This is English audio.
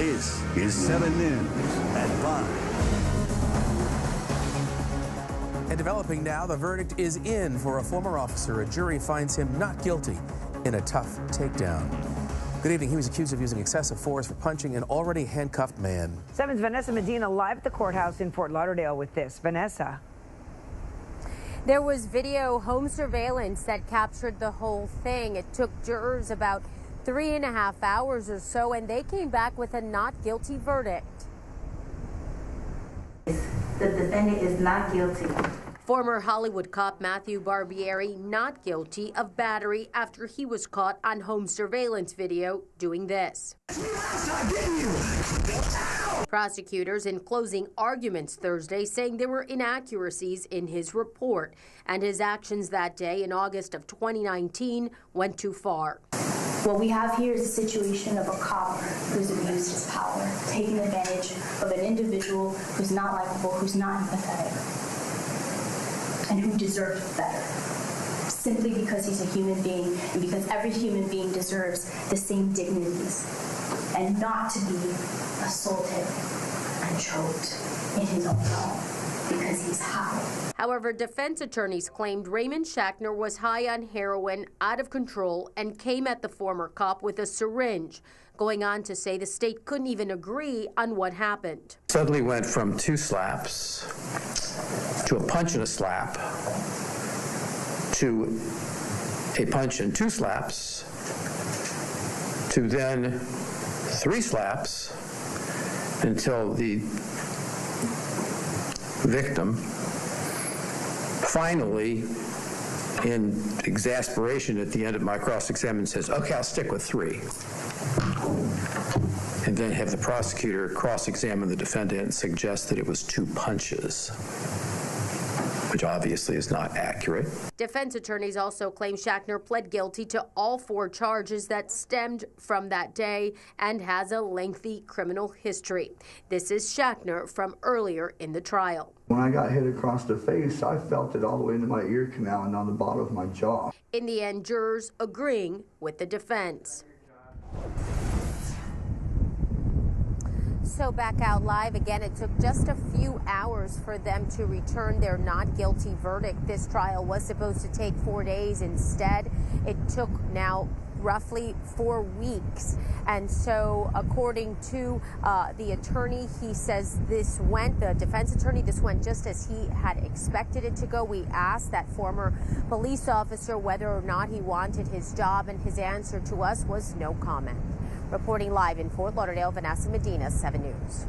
This is 7 News at 5. And developing now, the verdict is in for a former officer. A jury finds him not guilty in a tough takedown. Good evening. He was accused of using excessive force for punching an already handcuffed man. 7's Vanessa Medina live at the courthouse in Fort Lauderdale with this. Vanessa. There was video home surveillance that captured the whole thing. It took jurors about 3.5 hours or so, and they came back with a not guilty verdict. The defendant is not guilty. Former Hollywood cop Matthew Barbieri not guilty of battery after he was caught on home surveillance video doing this. Prosecutors in closing arguments Thursday saying there were inaccuracies in his report and his actions that day in August of 2019 went too far. What we have here is a situation of a cop who's abused his power, taking advantage of an individual who's not likable, who's not empathetic, and who deserves better. Simply because he's a human being and because every human being deserves the same dignities and not to be assaulted and choked in his own home because he's high. However, defense attorneys claimed Raymond Shackner was high on heroin, out of control, and came at the former cop with a syringe, going on to say the state couldn't even agree on what happened. Suddenly went from 2 slaps to a punch and a slap to a punch and 2 slaps to then 3 slaps until the victim finally, in exasperation at the end of my cross-examination, says, okay, I'll stick with 3. And then have the prosecutor cross-examine the defendant and suggest that it was 2 punches, which obviously is not accurate. Defense attorneys also claim Shackner pled guilty to all 4 charges that stemmed from that day and has a lengthy criminal history. This is Shackner from earlier in the trial. When I got hit across the face, I felt it all the way into my ear canal and on the bottom of my jaw. In the end, jurors agreeing with the defense. So back out live again, it took just a few hours for them to return their not guilty verdict. This trial was supposed to take 4 days. Instead, it took now roughly 4 weeks. And so according to the attorney, he says the defense attorney, this went just as he had expected it to go. We asked that former police officer whether or not he wanted his job, and his answer to us was no comment. Reporting live in Fort Lauderdale, Vanessa Medina, 7 News.